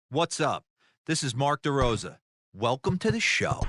What's up? This is Mark DeRosa. Welcome to the show.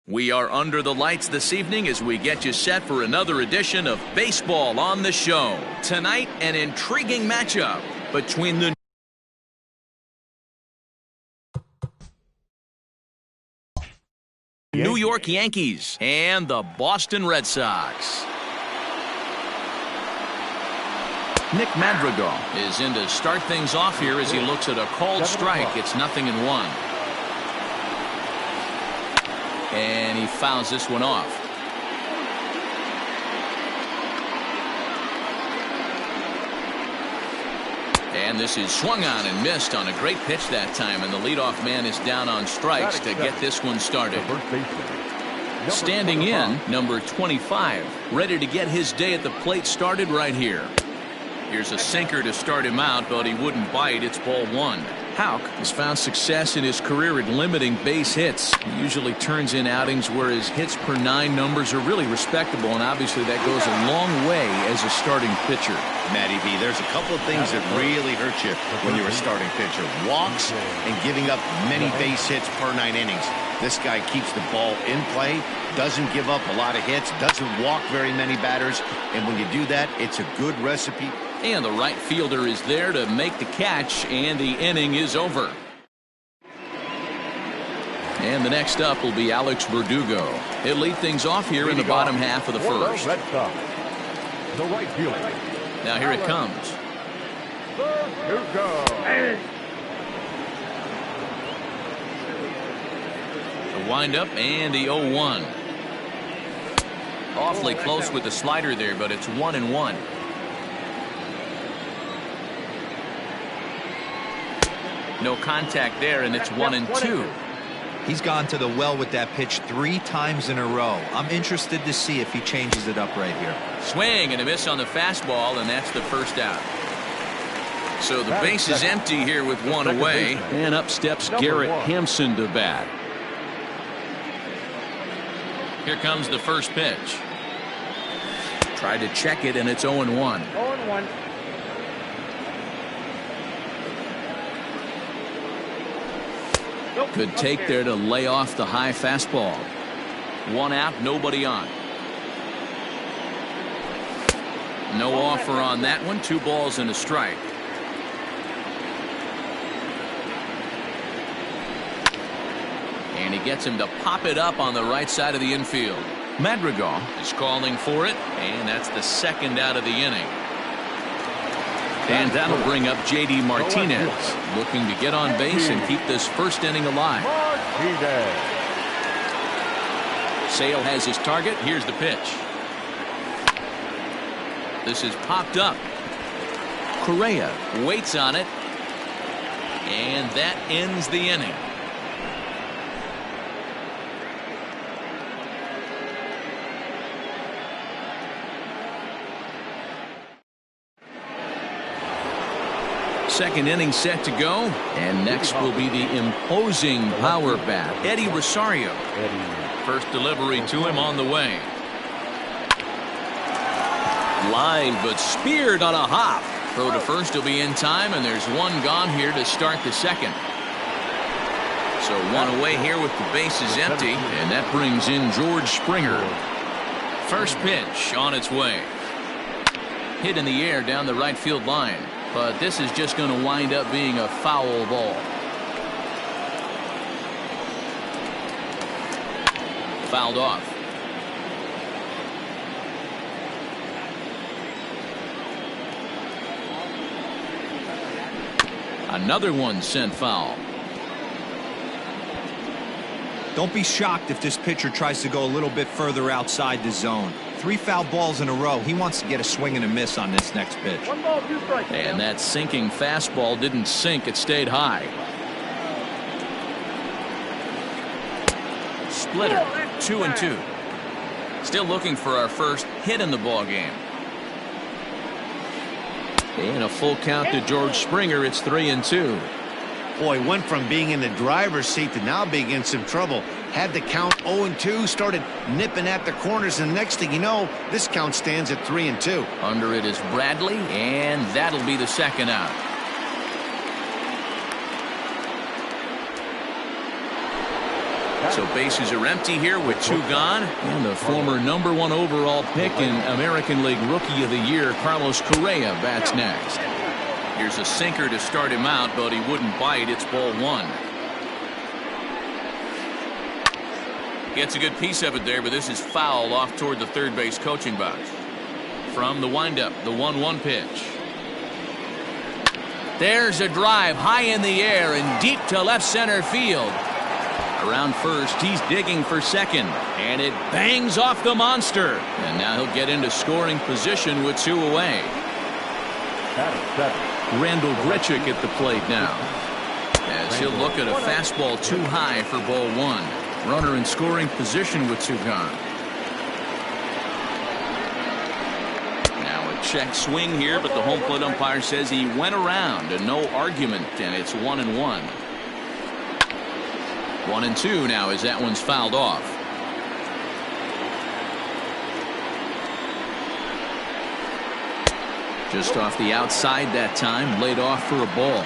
We are under the lights this evening as we get you set for another edition of Baseball on the Show. Tonight, an intriguing matchup between the New York Yankees and the Boston Red Sox. Nick Madrigal is in to start things off here as he looks at a called strike. It's 0-1. And he fouls this one off. And this is swung on and missed on a great pitch that time. And the leadoff man is down on strikes to get this one started. Standing in, number 25, ready to get his day at the plate started right here. Here's a sinker to start him out, but he wouldn't bite. It's ball one. Houck has found success in his career at limiting base hits. He usually turns in outings where his hits per 9 numbers are really respectable, and obviously that goes a long way as a starting pitcher. Matty V, there's a couple of things that really hurt you when you're a starting pitcher. Walks and giving up many base hits per 9 innings. This guy keeps the ball in play, doesn't give up a lot of hits, doesn't walk very many batters, and when you do that, it's a good recipe. And the right fielder is there to make the catch, and the inning is over. And the next up will be Alex Verdugo. He'll lead things off here in the bottom half of the first. The right fielder. Now here it comes. The windup and the 0-1. Awfully close with the slider there, but it's 1-1. No contact there, and it's 1-2. He's gone to the well with that pitch 3 times in a row. I'm interested to see if he changes it up right here. Swing and a miss on the fastball, and that's the first out. So the base is empty here with 1 away, and up steps Garrett Hampson to bat. Here comes the first pitch. Tried to check it, and it's 0-1. 0-1. Good take there to lay off the high fastball. 1 out, nobody on. No offer on that one. 2 balls and a strike. And he gets him to pop it up on the right side of the infield. Madrigal is calling for it, and that's the 2nd out of the inning. And that'll bring up J.D. Martinez, looking to get on base and keep this first inning alive. Sale has his target. Here's the pitch. This is popped up. Correa waits on it, and that ends the inning. Second inning set to go, and next will be the imposing power bat, Eddie Rosario. First delivery to him on the way. Line, but speared on a hop. Throw to first will be in time, and there's one gone here to start the second. So one away here with the bases empty, and that brings in George Springer. First pitch on its way. Hit in the air down the right field line, but this is just going to wind up being a foul ball. Fouled off. Another one sent foul. Don't be shocked if this pitcher tries to go a little bit further outside the zone. 3 foul balls in a row. He wants to get a swing and a miss on this next pitch. 1 ball, 2 strikes. And that sinking fastball didn't sink. It stayed high. Splitter, 2-2. Still looking for our first hit in the ball game. And a full count to George Springer. It's 3-2. Boy, went from being in the driver's seat to now being in some trouble. Had the count 0-2, started nipping at the corners, and next thing you know, this count stands at 3-2. Under it is Bradley, and that'll be the second out. So bases are empty here with 2 gone, and the former #1 overall pick in American League Rookie of the Year, Carlos Correa, bats next. Here's a sinker to start him out, but he wouldn't bite. It's ball 1. Gets a good piece of it there, but this is foul off toward the third base coaching box. From the windup, the 1-1 pitch. There's a drive high in the air and deep to left center field. Around first, he's digging for second, and it bangs off the monster. And now he'll get into scoring position with 2 away. Randall Grichuk at the plate now, as he'll look at a fastball too high for ball 1. Runner in scoring position with 2 gone. Now a check swing here, but the home plate umpire says he went around and no argument, and it's 1-1. 1-2 now as that one's fouled off. Just off the outside that time, laid off for a ball.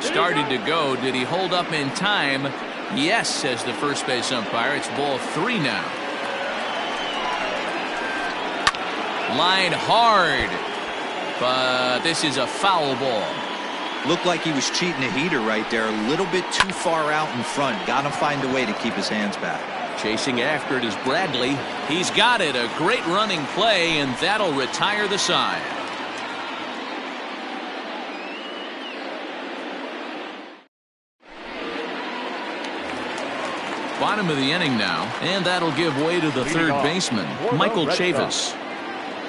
Started to go. Did he hold up in time? Yes, says the first base umpire. It's ball 3 now. Line hard, but this is a foul ball. Looked like he was cheating a heater right there. A little bit too far out in front. Got to find a way to keep his hands back. Chasing after it is Bradley. He's got it. A great running play, and that'll retire the side. Bottom of the inning now, and that'll give way to the third baseman, Michael Chavis.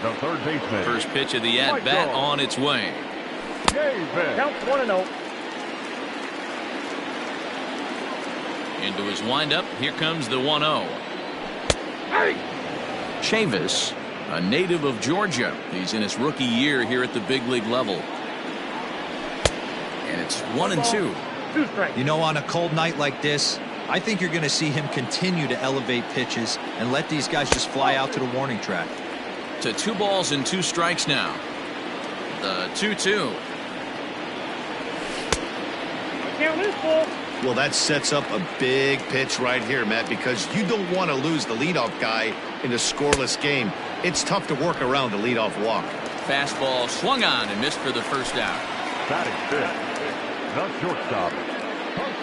The third baseman. First pitch of the at-bat on its way. Count 1-0. Into his windup, here comes the 1-0. Chavis, a native of Georgia. He's in his rookie year here at the big league level. And it's 1-2. 2 strikes. You know, on a cold night like this, I think you're going to see him continue to elevate pitches and let these guys just fly out to the warning track. To 2 balls and 2 strikes now. The 2-2. Count is full. Well, that sets up a big pitch right here, Matt, because you don't want to lose the leadoff guy in a scoreless game. It's tough to work around the leadoff walk. Fastball swung on and missed for the first out. Batting fifth. The shortstop.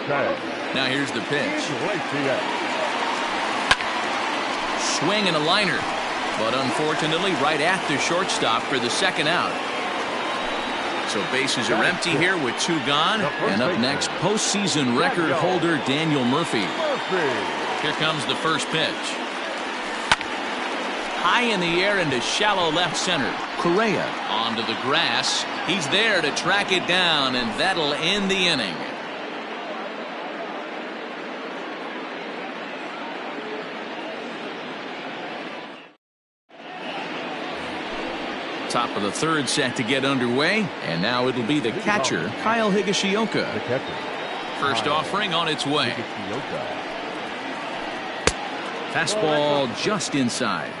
Okay. Now here's the pitch. Right. Swing and a liner, but unfortunately right at the shortstop for the second out. So bases are empty here with 2 gone. And up next, postseason record holder Daniel Murphy. Here comes the first pitch. High in the air into shallow left center. Correa onto the grass. He's there to track it down, and that'll end the inning. Top of the third set to get underway, and now it'll be the catcher, Kyle Higashioka. The catcher. First offering on its way. Fastball just inside.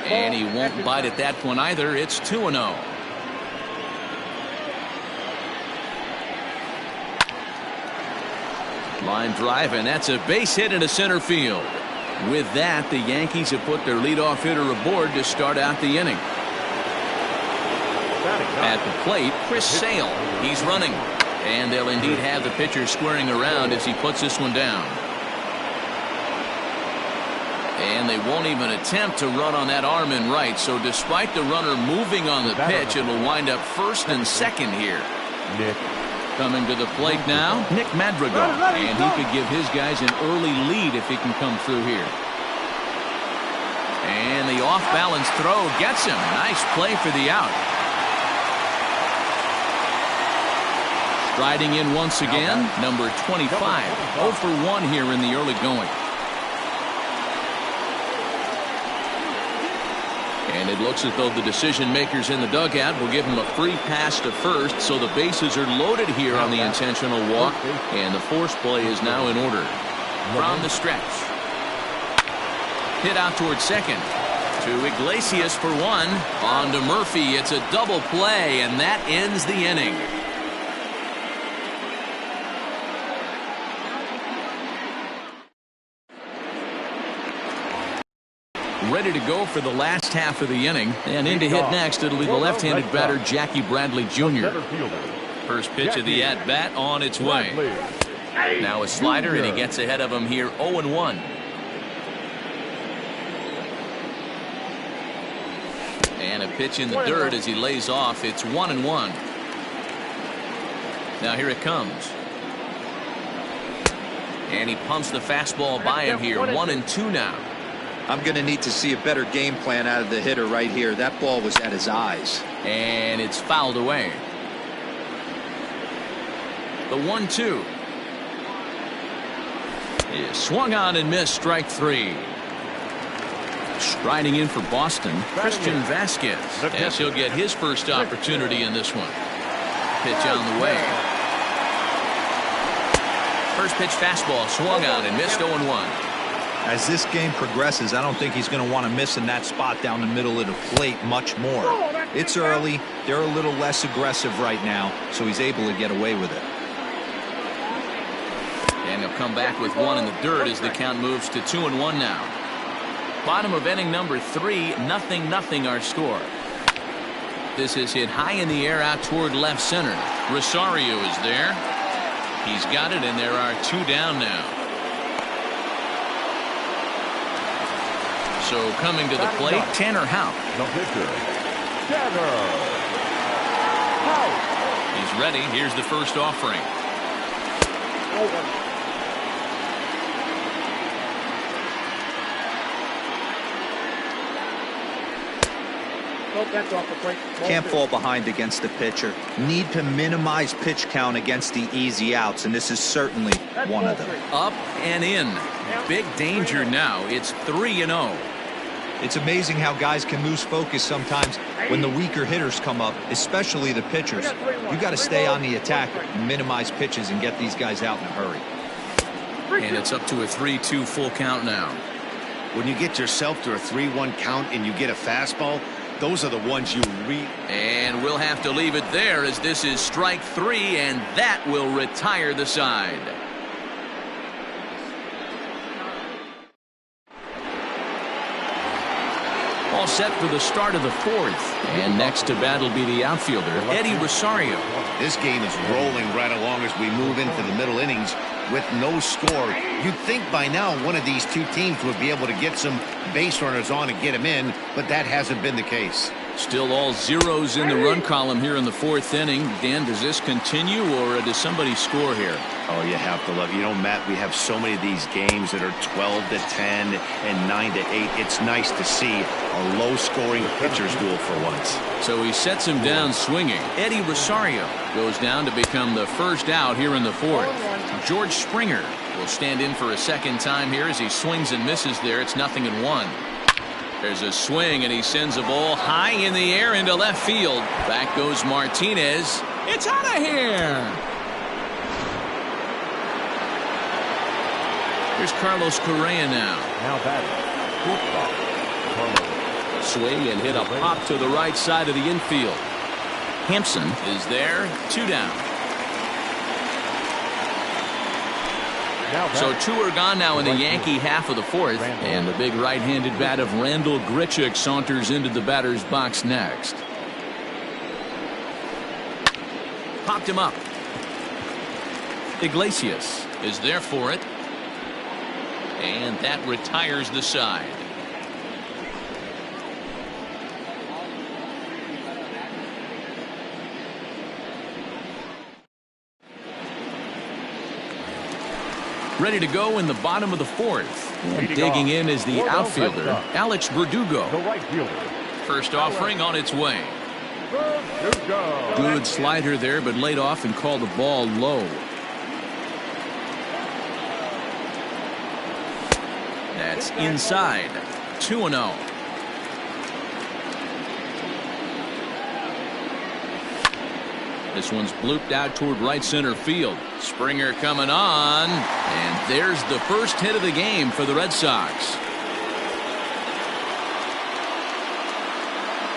And he won't bite at that one either. It's 2-0. Line drive, and that's a base hit into center field. With that, the Yankees have put their leadoff hitter aboard to start out the inning. At the plate, Chris Sale. He's running. And they'll indeed have the pitcher squaring around as he puts this one down. And they won't even attempt to run on that arm in right. So despite the runner moving on the pitch, it'll wind up first and second here. Nick. Coming to the plate now, Nick Madrigal. And he could give his guys an early lead if he can come through here. And the off-balance throw gets him. Nice play for the out. Striding in once again, number 25. 0 for 1 here in the early going. And it looks as though the decision makers in the dugout will give him a free pass to first, so the bases are loaded here on the intentional walk, and the force play is now in order. From the stretch. Hit out towards second. To Iglesias for one. On to Murphy. It's a double play, and that ends the inning. Ready to go for the last half of the inning, and in to hit next it'll be the left-handed batter Jackie Bradley Jr. First pitch of the at-bat on its way. Now a slider, and he gets ahead of him here 0-1. And a pitch in the dirt as he lays off. It's 1-1. Now here it comes. And he pumps the fastball by him here. 1-2 now. I'm going to need to see a better game plan out of the hitter right here. That ball was at his eyes. And it's fouled away. The 1-2 is swung on and missed. Strike three. Striding in for Boston, Christian Vasquez, as he'll get his first opportunity in this one. Pitch on the way. First pitch fastball swung on and missed. 0-1. As this game progresses, I don't think he's going to want to miss in that spot down the middle of the plate much more. It's early. They're a little less aggressive right now, so he's able to get away with it. And he'll come back with one in the dirt as the count moves to 2-1 now. Bottom of inning number 3, 0-0 our score. This is hit high in the air out toward left center. Rosario is there. He's got it, and there are 2 down now. So coming to the plate, Tanner Houck. The pitcher, Tanner Houck. He's ready. Here's the first offering. Can't fall behind against the pitcher. Need to minimize pitch count against the easy outs, and this is certainly one of them. Up and in. Big danger now. It's 3-0. It's amazing how guys can lose focus sometimes when the weaker hitters come up, especially the pitchers. You got to stay on the attack, minimize pitches, and get these guys out in a hurry. And it's up to a 3-2 full count now. When you get yourself to a 3-1 count and you get a fastball, those are the ones you read. And we'll have to leave it there as this is strike 3, and that will retire the side. All set for the start of the 4th. And next to bat will be the outfielder, Eddie Rosario. This game is rolling right along as we move into the middle innings with no score. You'd think by now one of these two teams would be able to get some base runners on and get them in, but that hasn't been the case. Still all zeros in the run column here in the fourth inning. Dan, does this continue, or does somebody score here? Oh, you have to love it. You know, Matt, we have so many of these games that are 12-10 and 9-8. It's nice to see a low-scoring pitcher's duel for once. So he sets him down swinging. Eddie Rosario goes down to become the first out here in the fourth. George Springer will stand in for a second time here as he swings and misses there. It's 0-1. There's a swing, and he sends a ball high in the air into left field. Back goes Martinez. It's out of here. Here's Carlos Correa now. Now batting. Carlos. Swing and hit a pop to the right side of the infield. Hampson is there. 2 down. So 2 are gone now in the Yankee half of the fourth, and the big right-handed bat of Randal Grichuk saunters into the batter's box next. Popped him up. Iglesias is there for it, and that retires the side. Ready to go in the bottom of the fourth. And digging in is the outfielder, Alex Verdugo. The right fielder. First offering on its way. Good slider there, but laid off and called the ball low. That's inside. 2-0. This one's blooped out toward right center field. Springer coming on, and there's the first hit of the game for the Red Sox.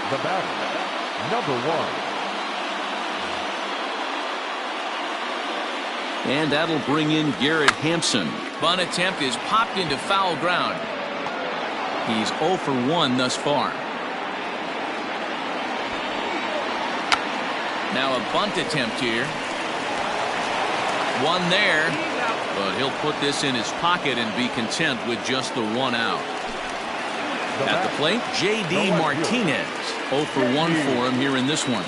The batter, number 1. And that'll bring in Garrett Hampson. Bunt attempt is popped into foul ground. He's 0 for 1 thus far. Now a bunt attempt here. One there, but he'll put this in his pocket and be content with just the 1 out. At the plate, J.D. Martinez. 0 for 1 for him here in this one.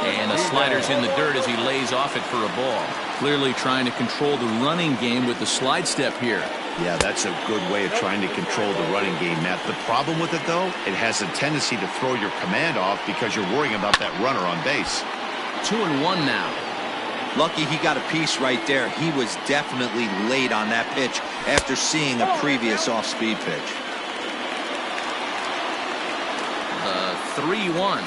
And the slider's in the dirt as he lays off it for a ball. Clearly trying to control the running game with the slide step here. Yeah, that's a good way of trying to control the running game, Matt. The problem with it, though, it has a tendency to throw your command off because you're worrying about that runner on base. 2-1 now. Lucky he got a piece right there. He was definitely late on that pitch after seeing a previous off-speed pitch. 3-1.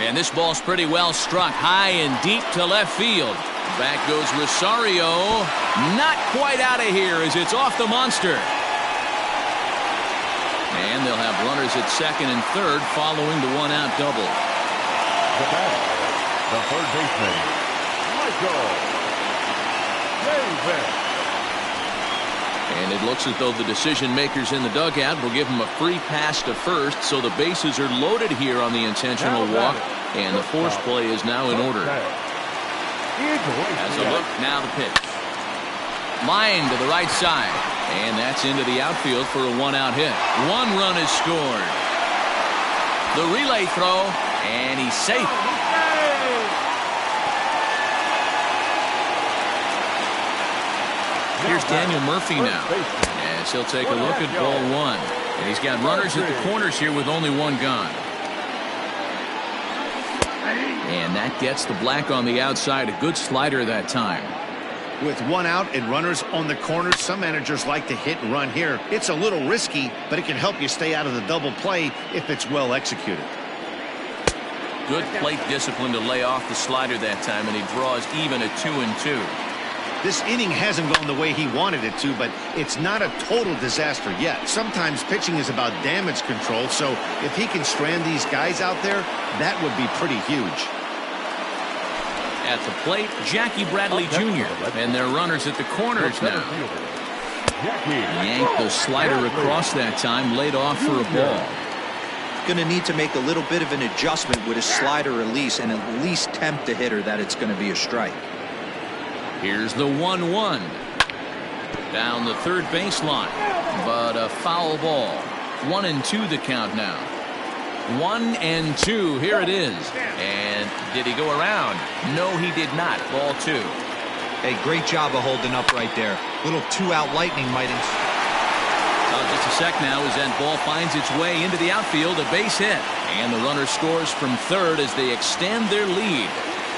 And this ball's pretty well struck high and deep to left field. Back goes Rosario. Not quite out of here as it's off the monster. And they'll have runners at second and third following the 1-out double. The batter, the third baseman, Michael Davis. And it looks as though the decision makers in the dugout will give him a free pass to first, so the bases are loaded here on the intentional walk, and the force play is now in order. As a look, now the pitch. Line to the right side, and that's into the outfield for a 1-out hit. 1 run is scored. The relay throw, and he's safe. Here's Daniel Murphy now, as he'll take a look at ball 1. And he's got runners at the corners here with only 1 gone. And that gets the black on the outside. A good slider that time. With 1 out and runners on the corners, some managers like to hit and run here. It's a little risky, but it can help you stay out of the double play if it's well executed. Good plate discipline to lay off the slider that time, and he draws even at 2-2. This inning hasn't gone the way he wanted it to, but it's not a total disaster yet. Sometimes pitching is about damage control, so if he can strand these guys out there, that would be pretty huge. At the plate, Jackie Bradley Jr. And their runners at the corners now. Yanked the slider across that time, laid off for a ball. Going to need to make a little bit of an adjustment with his slider release and at least tempt the hitter that it's going to be a strike. Here's the 1-1. Down the third baseline, but a foul ball. 1-2 the count now. 1-2. Here it is. And did he go around? No, he did not. Ball 2. Hey, great job of holding up right there. Little 2-out lightning might. Just a sec now as that ball finds its way into the outfield. A base hit. And the runner scores from third as they extend their lead.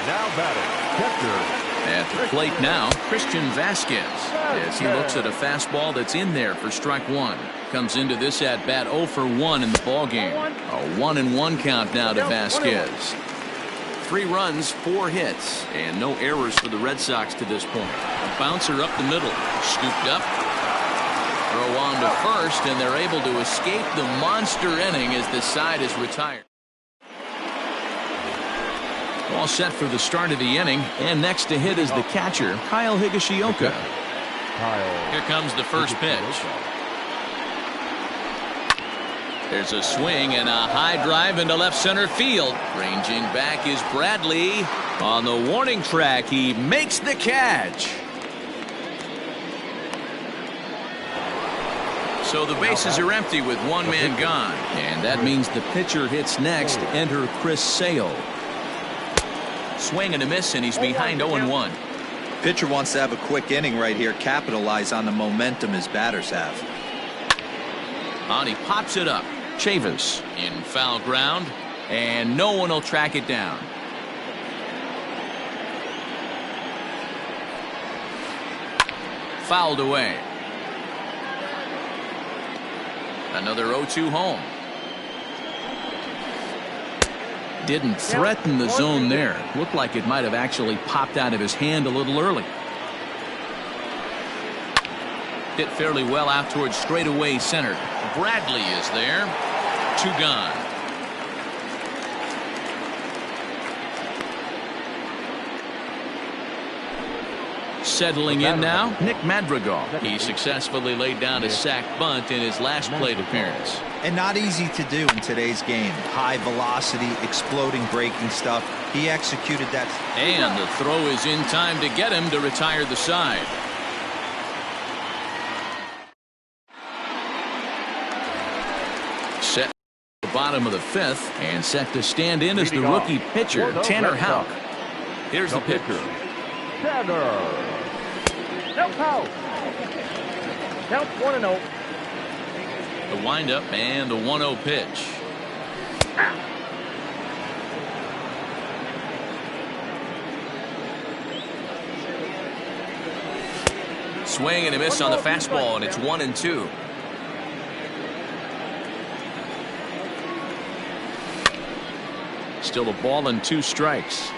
Now batting, catcher. At the plate now, Christian Vasquez, as he looks at a fastball that's in there for strike one. Comes into this at bat 0 for 1 in the ball game. A 1-1 count now to Vasquez. 3 runs, 4 hits, and no errors for the Red Sox to this point. A bouncer up the middle, scooped up. Throw on to first, and they're able to escape the monster inning as the side is retired. All set for the start of the inning, and next to hit is the catcher, Kyle Higashioka. Here comes the first pitch. There's a swing and a high drive into left center field. Ranging back is Bradley. On the warning track, he makes the catch. So the bases are empty with one man gone, and that means the pitcher hits next. Enter Chris Sale. Swing and a miss, and he's behind 0-1. Pitcher wants to have a quick inning right here, capitalize on the momentum his batters have. On he pops it up. Chavis in foul ground, and no one will track it down. Fouled away. Another 0-2 home. Didn't threaten the zone there. Looked like it might have actually popped out of his hand a little early. Hit fairly well out towards straightaway center. Bradley is there. 2 gone. Settling in now, Nick Madrigal. He successfully laid down a sac bunt in his last plate appearance. And not easy to do in today's game. High velocity, exploding breaking stuff. He executed that. And the throw is in time to get him to retire the side. Set at the bottom of the 5th, and set to stand in as the rookie pitcher, Tanner Houck. Here's the pitcher. Tanner. Count 1-0. The windup and the 1-0 pitch. Swing and a miss on the fastball, and it's 1-2. Still a ball and 2 strikes.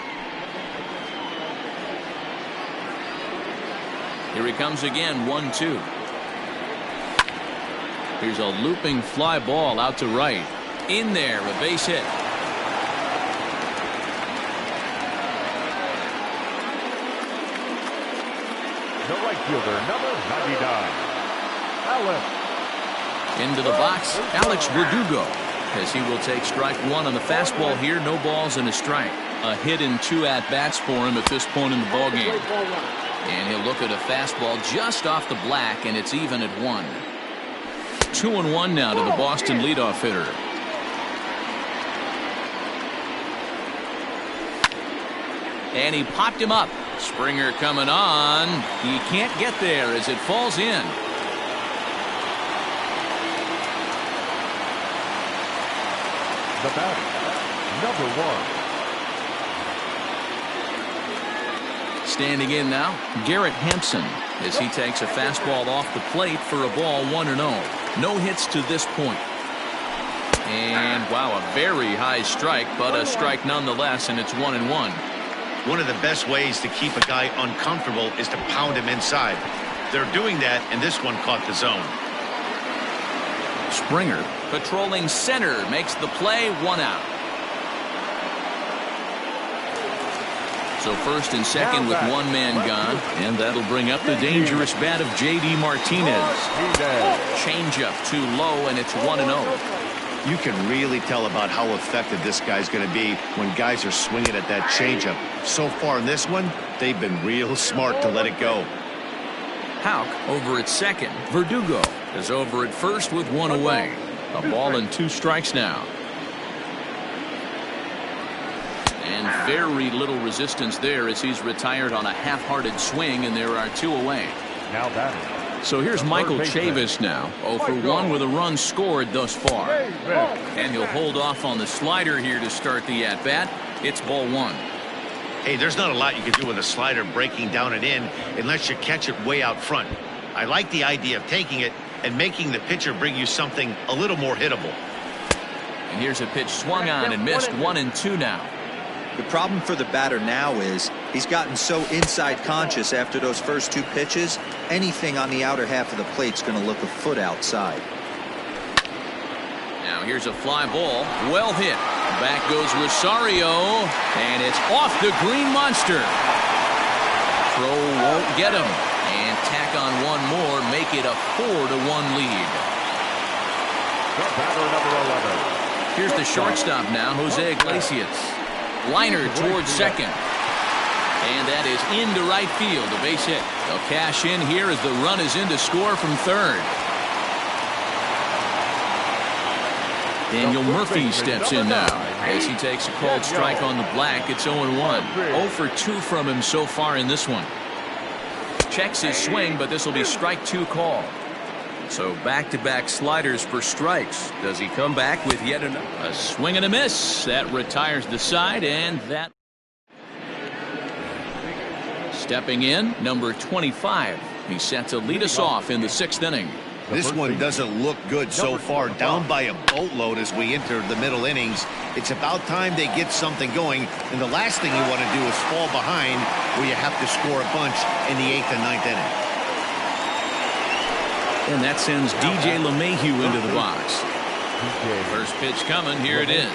Here he comes again, 1-2. Here's a looping fly ball out to right. In there, a base hit. The right fielder, number 99. Alex. Into the box, Alex Verdugo, as he will take strike 1 on the fastball here. No balls and a strike. A hit in 2 at-bats for him at this point in the ballgame. And he'll look at a fastball just off the black, and it's even at 1. 2-1 now to the Boston leadoff hitter. And he popped him up. Springer coming on. He can't get there as it falls in. The batter, number 1. Standing in now, Garrett Hampson, as he takes a fastball off the plate for a ball 1-0. No hits to this point. And wow, a very high strike, but a strike nonetheless, and it's 1-1. One of the best ways to keep a guy uncomfortable is to pound him inside. They're doing that, and this one caught the zone. Springer patrolling center makes the play, 1 out. So first and second with 1 man gone, and that'll bring up the dangerous bat of J.D. Martinez. Changeup too low, and it's 1-0. You can really tell about how effective this guy's going to be when guys are swinging at that changeup. So far in this one, they've been real smart to let it go. Houck over at second. Verdugo is over at first with 1 away. A ball and 2 strikes now. And very little resistance there as he's retired on a half-hearted swing, and there are 2 away. Now batting. So here's Michael Chavis now, 0 for 1 with a run scored thus far. And he'll hold off on the slider here to start the at-bat. It's ball 1. Hey, there's not a lot you can do with a slider breaking down and in unless you catch it way out front. I like the idea of taking it and making the pitcher bring you something a little more hittable. And here's a pitch swung on and missed. 1-2 now. The problem for the batter now is he's gotten so inside conscious after those first 2 pitches. Anything on the outer half of the plate's going to look a foot outside. Now here's a fly ball. Well hit. Back goes Rosario. And it's off the green monster. Throw won't get him. And tack on 1 more. Make it a 4-1 lead. The batter, number 11. Here's the shortstop now, Jose Iglesias. Liner towards second. And that is into right field, a base hit. They'll cash in here as the run is in to score from third. Daniel Murphy steps in now as he takes a called strike on the black. It's 0-1. 0 for 2 from him so far in this one. Checks his swing, but this will be strike 2 call. So back-to-back sliders for strikes. Does he come back with yet a swing and a miss? That retires the side, and that. Stepping in, number 25. He's set to lead us off in the 6th inning. This one doesn't look good so far. Down by a boatload as we enter the middle innings. It's about time they get something going, and the last thing you want to do is fall behind where you have to score a bunch in the 8th and 9th inning. And that sends DJ LeMahieu into the box. First pitch coming. Here it is.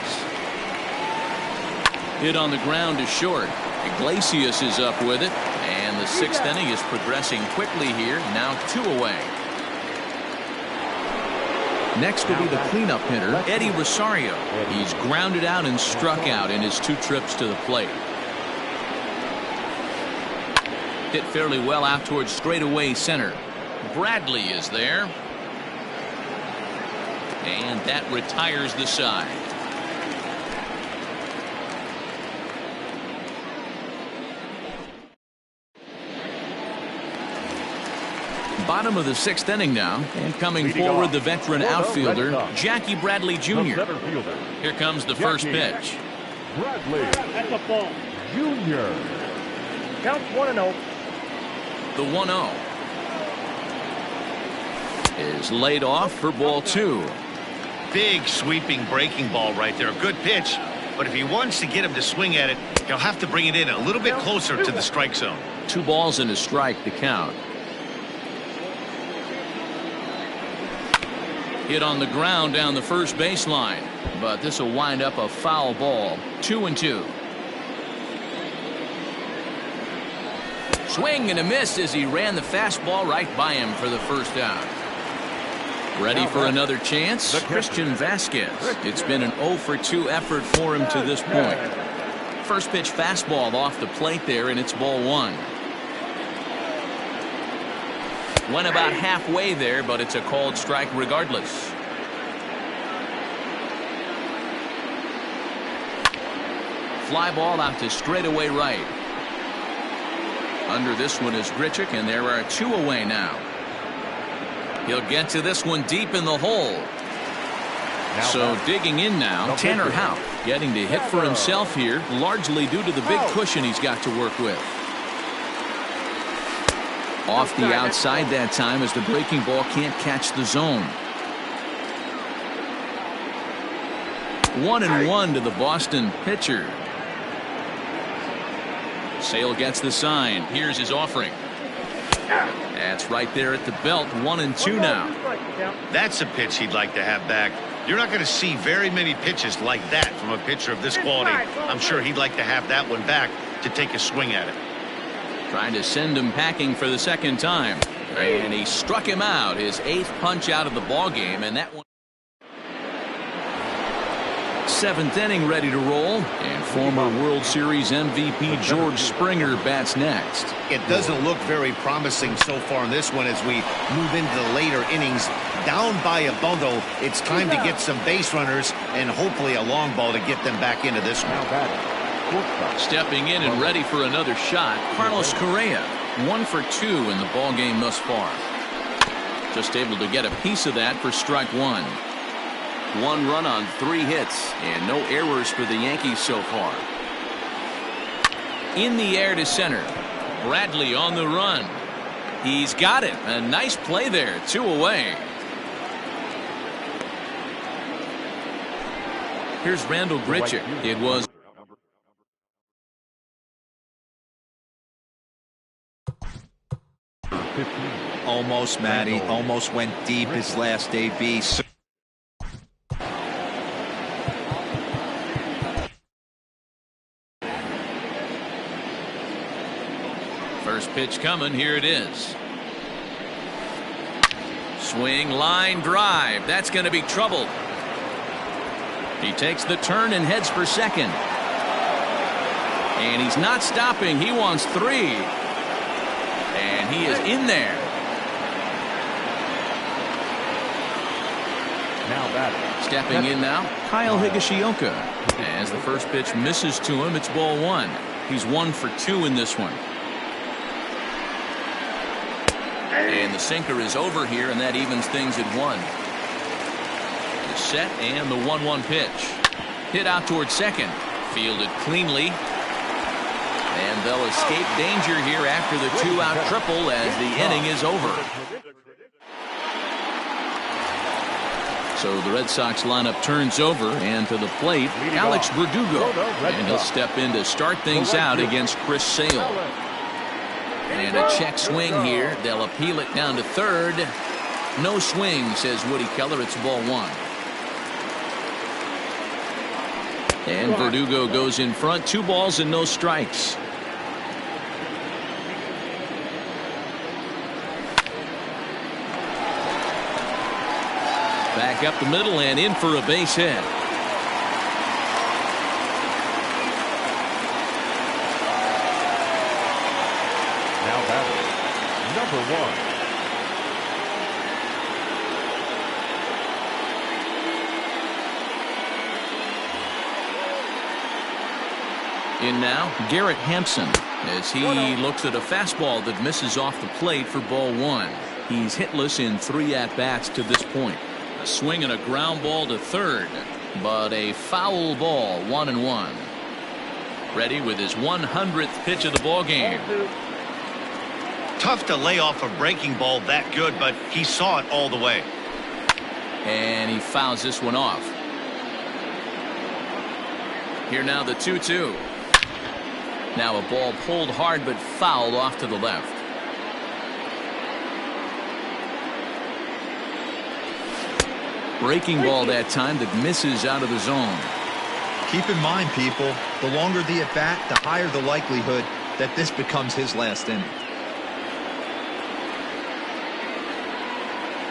Hit on the ground to short. Iglesias is up with it. And the 6th inning is progressing quickly here. Now 2 away. Next will be the cleanup hitter, Eddie Rosario. He's grounded out and struck out in his 2 trips to the plate. Hit fairly well out towards straightaway center. Bradley is there. And that retires the side. Bottom of the 6th inning now. And coming forward, the veteran outfielder, Jackie Bradley Jr. Here comes the first pitch. Bradley. That's a ball. Jr. Count 1-0. The 1-0 is laid off for ball 2. Big sweeping breaking ball right there. A good pitch, but if he wants to get him to swing at it, he'll have to bring it in a little bit closer to the strike zone. 2 balls and a strike to count. Hit on the ground down the first baseline, but this will wind up a foul ball. 2-2. Swing and a miss as he ran the fastball right by him for the first out. Ready for another chance? Christian Vasquez. It's been an 0 for 2 effort for him to this point. First pitch fastball off the plate there, and it's ball 1. Went about halfway there, but it's a called strike regardless. Fly ball out to straightaway right. Under this one is Grichuk, and there are 2 away now. He'll get to this one deep in the hole. So digging in now, Tanner Houck getting to hit for himself here, largely due to the big cushion he's got to work with. Off the outside that time as the breaking ball can't catch the zone. 1-1 to the Boston pitcher. Sale gets the sign. Here's his offering. That's right there at the belt. 1-2 now. That's a pitch he'd like to have back. You're not going to see very many pitches like that from a pitcher of this quality. I'm sure he'd like to have that one back to take a swing at it. Trying to send him packing for the 2nd time. And he struck him out. His 8th punch out of the ball game, and that one. 7th inning ready to roll, and former World Series MVP George Springer bats next. It doesn't look very promising so far in this one as we move into the later innings. Down by a bundle, it's time to get some base runners and hopefully a long ball to get them back into this one. Stepping in and ready for another shot, Carlos Correa. 1 for 2 in the ball game thus far. Just able to get a piece of that for strike 1. 1 run on 3 hits and no errors for the Yankees so far. In the air to center. Bradley on the run. He's got it. A nice play there. 2 away. Here's Randall Grichuk. It was almost, Matty. Almost went deep his last AB. First pitch coming. Here it is. Swing, line drive. That's going to be trouble. He takes the turn and heads for second. And he's not stopping. He wants 3. And he is in there. Now batting. Stepping in now, Kyle Higashioka. As the first pitch misses to him, it's ball 1. He's 1 for 2 in this one. And the sinker is over here, and that evens things at 1. The set and the 1-1 pitch. Hit out towards second. Fielded cleanly. And they'll escape danger here after the 2-out triple as the inning is over. So the Red Sox lineup turns over, and to the plate, Alex Verdugo. And he'll step in to start things out against Chris Sale. And a check swing here. They'll appeal it down to third. No swing, says Woody Keller. It's ball 1. And Verdugo goes in front. 2 balls and no strikes. Back up the middle and in for a base hit. Now batting. Number 1. In now, Garrett Hampson, as he looks at a fastball that misses off the plate for ball 1. He's hitless in 3 at-bats to this point. A swing and a ground ball to third, but a foul ball, 1-1. Ready with his 100th pitch of the ball game. Tough to lay off a breaking ball that good, but he saw it all the way. And he fouls this one off. Here now the 2-2. Now a ball pulled hard but fouled off to the left. Breaking ball that time that misses out of the zone. Keep in mind, people, the longer the at-bat, the higher the likelihood that this becomes his last inning.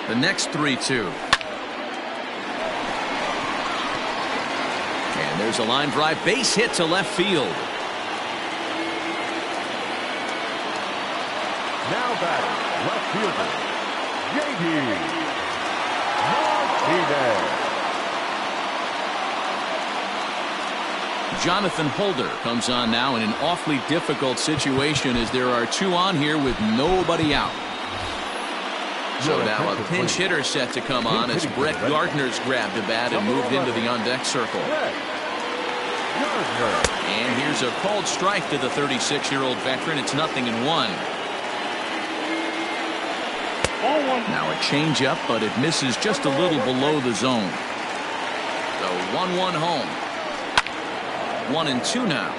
The next 3-2. And there's a line drive, base hit to left field. Now batting. Left fielder. J.D. Jonathan Holder comes on now in an awfully difficult situation as there are 2 on here with nobody out. So now a pinch hitter set to come on as Brett Gardner's grabbed the bat and moved into the on-deck circle. And here's a called strike to the 36-year-old veteran. It's 0-1. Now a changeup, but it misses just a little below the zone. So 1-1 home. 1-2 now.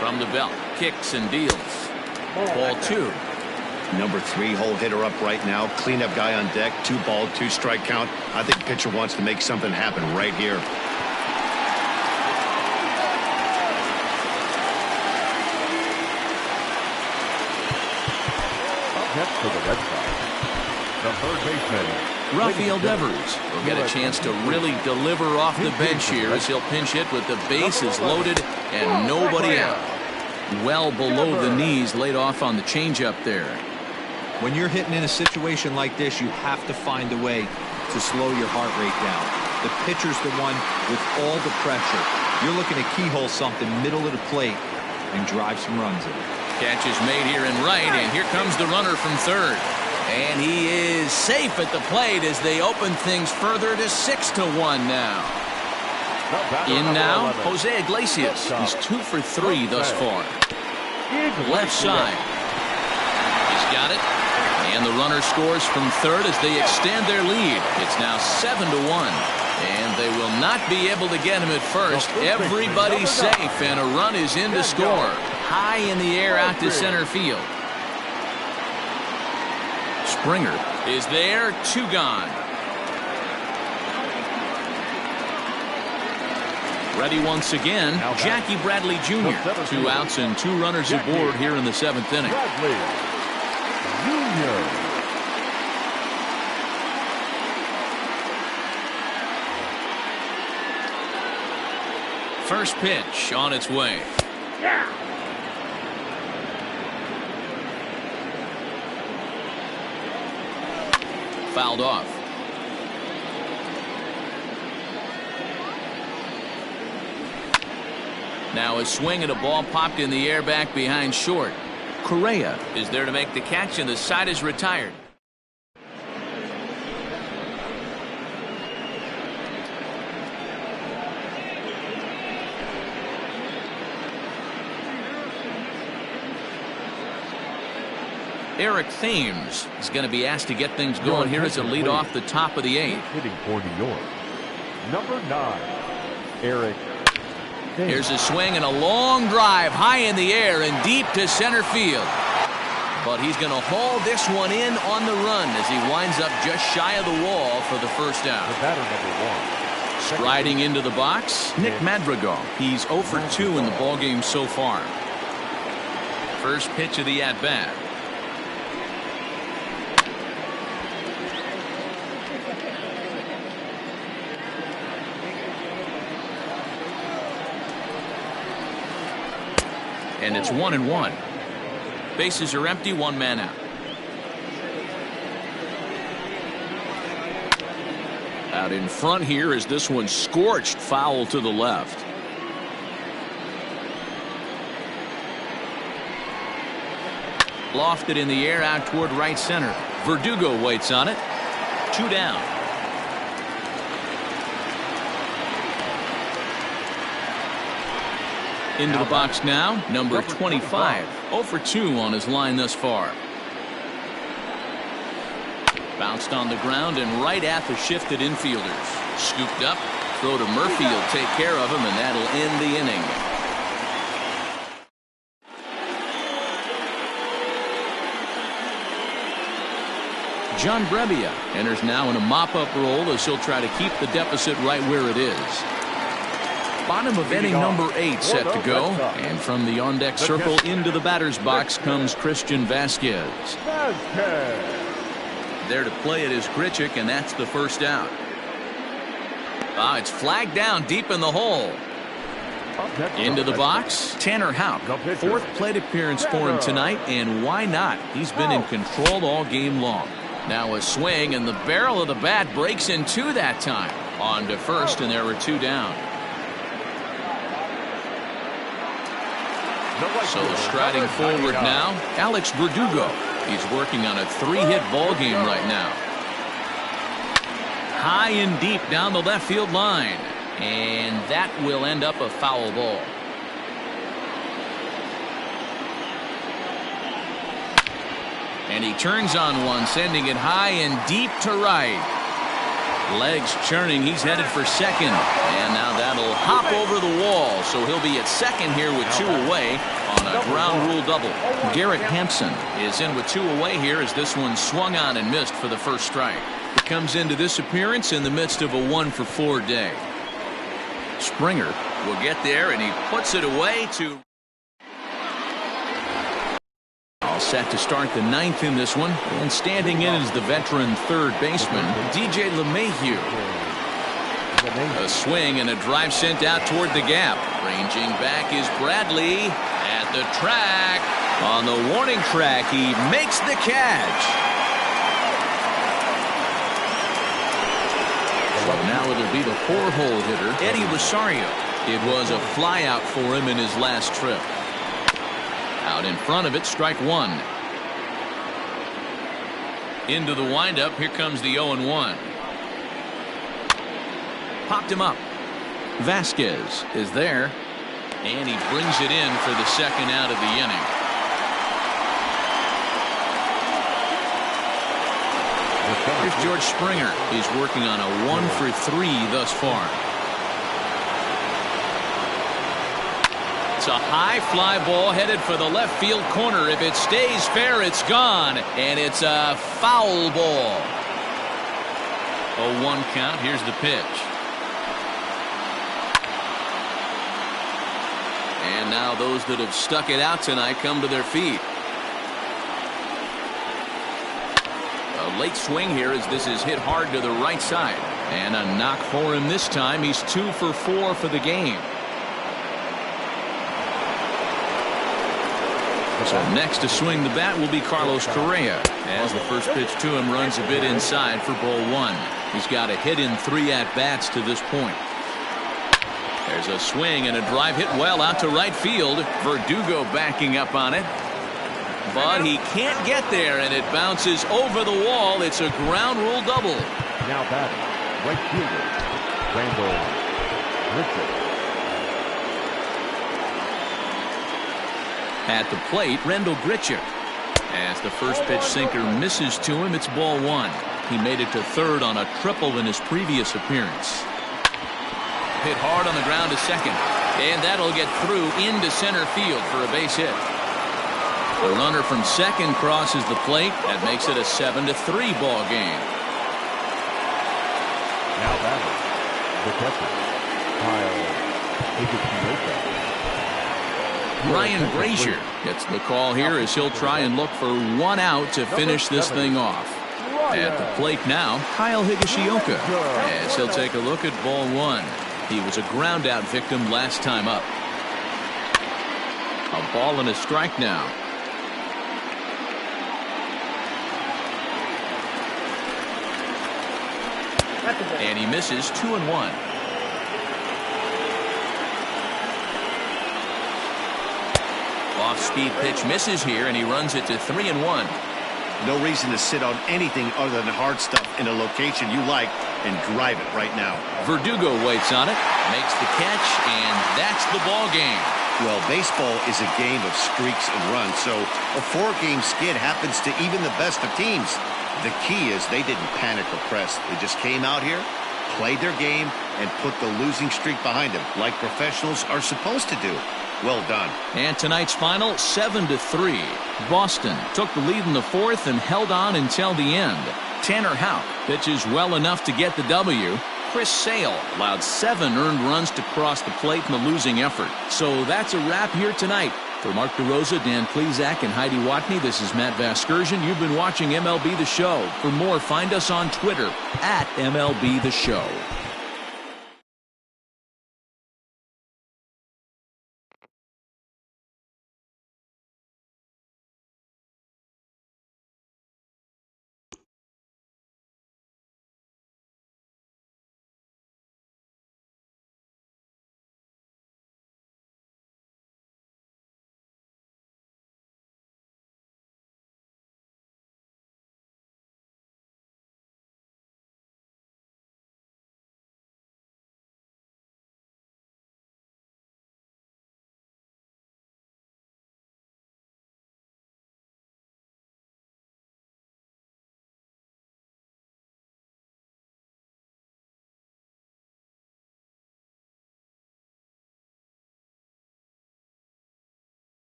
From the belt, kicks and deals. Ball 2. Number 3 hole hitter up right now. Cleanup guy on deck. 2-ball, 2-strike count. I think the pitcher wants to make something happen right here. Next for the Red Sox, the third baseman, Rafael Devers will get a chance to really deliver off the bench here as he'll pinch hit with the bases loaded and nobody out. Well below the knees, laid off on the changeup there. When you're hitting in a situation like this, you have to find a way to slow your heart rate down. The pitcher's the one with all the pressure. You're looking to keyhole something middle of the plate and drive some runs in. Catch is made here in right, and here comes the runner from third. And he is safe at the plate as they open things further to 6-1 now. In now, Jose Iglesias. He's 2 for 3 thus far. Left side. He's got it. And the runner scores from third as they extend their lead. It's now 7-1. And they will not be able to get him at first. Everybody's safe, and a run is in to score. High in the air out to center field. Springer is there, 2 gone. Ready once again, Jackie Bradley Jr. 2 outs and 2 runners aboard here in the 7th inning. First pitch on its way. Fouled off. Now a swing and a ball popped in the air back behind short. Correa is there to make the catch, and the side is retired. Eric Thames is going to be asked to get things going here as a lead off the top of the 8th. Hitting for New York, number 9, Eric Thames. Here's a swing and a long drive high in the air and deep to center field. But he's going to haul this one in on the run as he winds up just shy of the wall for the first out. The batter, number 1. Striding into the box, Nick Madrigal. He's 0 for 2 in the ballgame so far. First pitch of the at-bat. And it's 1-1. Bases are empty, 1 man out. Out in front here is this one scorched foul to the left. Lofted in the air out toward right center. Verdugo waits on it. 2 down. Into the box now, number 25. 0 for 2 on his line thus far. Bounced on the ground and right at the shifted infielders. Scooped up, throw to Murphy will take care of him, and that'll end the inning. John Brebbia enters now in a mop-up role as he'll try to keep the deficit right where it is. Bottom of inning number 8 set to go, and from the on-deck circle into the batter's box comes Christian Vasquez. There to play it is Grichuk, and that's the first out. It's flagged down deep in the hole. Into the box, Tanner Houck. 4th plate appearance for him tonight, and why not? He's been in control all game long. Now a swing, and the barrel of the bat breaks in 2 that time. On to first, and there were 2 down. So striding forward now, Alex Verdugo. He's working on a 3-hit ball game right now. High and deep down the left field line, and that will end up a foul ball. And he turns on one, sending it high and deep to right. Legs churning, he's headed for second, and now that'll hop over the wall, so he'll be at second here with 2 away on a ground rule double. Garrett Hampson is in with 2 away here as this one swung on and missed for the first strike. He comes into this appearance in the midst of a 1 for 4 day. Springer will get there, and he puts it away to all set to start the 9th in this one, and standing in is the veteran third baseman DJ LeMahieu. A swing and a drive sent out toward the gap. Ranging back is Bradley at the track. On the warning track, he makes the catch. So now Now it'll be the 4-hole hitter, Eddie Rosario. It was a flyout for him in his last trip. Out in front of it, strike one. Into the windup, here comes the 0-1. Popped him up. Vasquez is there, and he brings it in for the second out of the inning. Here's George Springer. He's working on a 1-for-3 thus far. It's a high fly ball headed for the left field corner. If it stays fair, it's gone, and it's a foul ball. 0-1 count. Here's the pitch. And now those that have stuck it out tonight come to their feet. A late swing here as this is hit hard to the right side. And a knock for him this time. He's 2 for 4 for the game. So next to swing the bat will be Carlos Correa, as the first pitch to him runs a bit inside for ball one. He's got a hit in 3 at-bats to this point. There's a swing and a drive hit well out to right field. Verdugo backing up on it. But he can't get there, and it bounces over the wall. It's a ground rule double. Now batting, right fielder, Randall Richards. At the plate, Rendell Grichuk. As the first pitch sinker misses to him, it's ball one. He made it to third on a triple in his previous appearance. Hit hard on the ground to second, and that'll get through into center field for a base hit. The runner from second crosses the plate. That makes it a 7-3 ball game. Now batting, the catcher, Kyle. Ryan Brazier gets the call here as he'll try and look for 1 out to finish this thing off. At the plate now, Kyle Higashioka, as he'll take a look at ball one. He was a ground out victim last time up. A ball and a strike now. And he misses 2-1. Off-speed pitch misses here, and he runs it to 3-1. No reason to sit on anything other than hard stuff in a location you like and drive it right now. Verdugo waits on it, makes the catch, and that's the ball game. Well, baseball is a game of streaks and runs, so a 4-game skid happens to even the best of teams. The key is they didn't panic or press. They just came out here, played their game, and put the losing streak behind them, like professionals are supposed to do. Well done. And tonight's final, 7-3. Boston took the lead in the fourth and held on until the end. Tanner Houck pitches well enough to get the W. Chris Sale allowed 7 earned runs to cross the plate in the losing effort. So that's a wrap here tonight. For Mark DeRosa, Dan Plezak, and Heidi Watney, this is Matt Vasgersian. You've been watching MLB The Show. For more, find us on Twitter @MLB The Show.